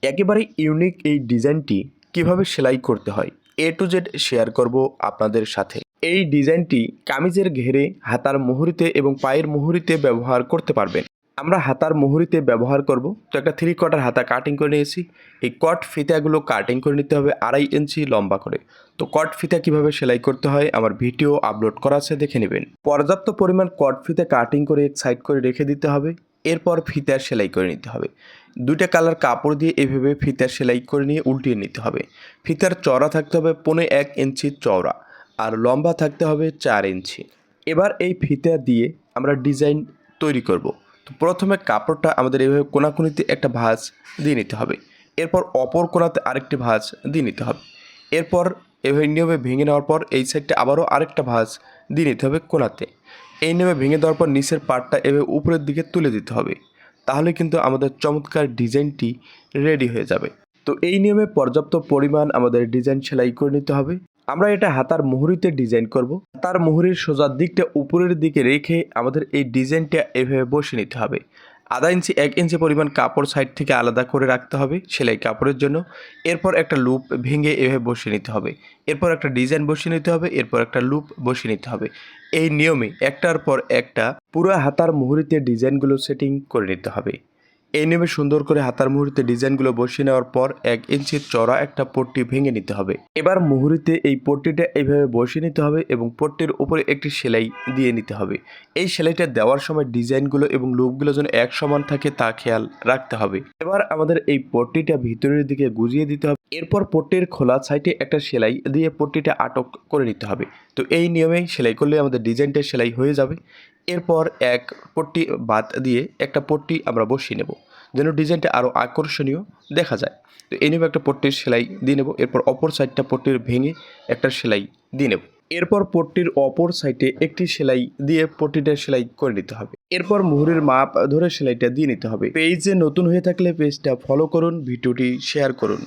একেবারে ইউনিক এই ডিজাইনটি কিভাবে সেলাই করতে হয় A to Z শেয়ার করব আপনাদের সাথে। এই ডিজাইনটি কামিজের ঘেরে, হাতার মুহুরিতে এবং পায়ের মুহুরিতে ব্যবহার করতে পারবেন। আমরা হাতার মুহুরিতে ব্যবহার করব। তো একটা 3/4 হাতা কাটিং করে নিয়েছি। এই কট ফিতাগুলো কাটিং করে নিতে হবে 2.5 ইঞ্চি লম্বা করে। তো কট ফিতা কিভাবে সেলাই করতে হয় আমার ভিডিও আপলোড করা আছে, দেখে নেবেন। পর্যাপ্ত পরিমাণ কট ফিতা কাটিং করে এক সাইড করে রেখে দিতে হবে। এরপর ফিতার সেলাই করে নিতে হবে। দুইটা কালার কাপড় দিয়ে এভাবে ফিতার সেলাই করে নিয়ে উল্টিয়ে নিতে হবে। ফিতার চওড়া থাকতে হবে 1.5 ইঞ্চি চওড়া, আর লম্বা থাকতে হবে 4 ইঞ্চি। এবার এই ফিতা দিয়ে আমরা ডিজাইন তৈরি করব। তো প্রথমে কাপড়টা আমাদের এইভাবে কোনাকুনিতে একটা ভাঁজ দিয়ে নিতে হবে। এরপর অপর কোনাতে আরেকটি ভাঁজ দিয়ে নিতে হবে। এরপর এভাবে নিয়মে ভেঙে নেওয়ার পর এই সাইডটা আবারও আরেকটা ভাঁজ দিয়ে নিতে হবে কোনাতে। এই নিয়মে ভেঙে দেওয়ার পর নিচের পার্টটা এভাবে উপরের দিকে তুলে দিতে হবে। তাহলে কিন্তু আমাদের চমৎকার ডিজাইনটি রেডি হয়ে যাবে। তো এই নিয়মে পর্যাপ্ত পরিমাণ আমাদের ডিজাইন সেলাই করে নিতে হবে। আমরা এটা হাতার মুহুরিতে ডিজাইন করব। হাতার মুহুরির সোজা দিকটা উপরের দিকে রেখে আমাদের এই ডিজাইনটা এভাবে বসিয়ে নিতে হবে। 1/2 ইঞ্চি 1 ইঞ্চি পরিমাণ কাপড় সাইড থেকে আলাদা করে রাখতে হবে সেলাই কাপড়ের জন্য। এরপর একটা লুপ ভেঙে এভাবে বসিয়ে নিতে হবে। এরপর একটা ডিজাইন বসিয়ে নিতে হবে। এরপর একটা লুপ বসিয়ে নিতে হবে। এই নিয়মে একটার পর একটা পুরো হাতার মুহুরিতে ডিজাইনগুলো সেটিং করে নিতে হবে। এই নিয়মে সুন্দর করে হাতার মুহুরিতে ডিজাইনগুলো বসিয়ে নেওয়ার পর 1 ইঞ্চি চওড়া একটা পট্টি ভেঙে নিতে হবে। এবার মুহুরিতে এই পট্টিটা এইভাবে বসিয়ে নিতে হবে এবং পট্টির উপরে একটি সেলাই দিয়ে নিতে হবে। এই সেলাইটা দেওয়ার সময় ডিজাইনগুলো এবং লুপগুলো যেন এক সমান থাকে তা খেয়াল রাখতে হবে। এবার আমাদের এই পট্টিটা ভিতরের দিকে গুজিয়ে দিতে হবে। এরপর পট্টির খোলা সাইডে একটা সেলাই দিয়ে পট্টিটা আটক করে নিতে হবে। তো এই নিয়মেই সেলাই করলে আমাদের ডিজাইনটা সেলাই হয়ে যাবে। এরপর এক পট্টি বাদ দিয়ে একটা পট্টি আমরা বসিয়ে নেব যেন ডিজাইনটা আরও আকর্ষণীয় দেখা যায়। তো এই নিয়মে একটা পট্টির সেলাই দিয়ে নেব। এরপর অপর সাইডটা পট্টির ভেঙে একটা সেলাই দিয়ে নেব। এরপর পট্টির অপর সাইডে একটি সেলাই দিয়ে পট্টিটা সেলাই করে নিতে হবে। এরপর মুহুরির মাপ ধরে সেলাইটা দিয়ে নিতে হবে। পেজে নতুন হয়ে থাকলে পেজটা ফলো করুন, ভিডিওটি শেয়ার করুন।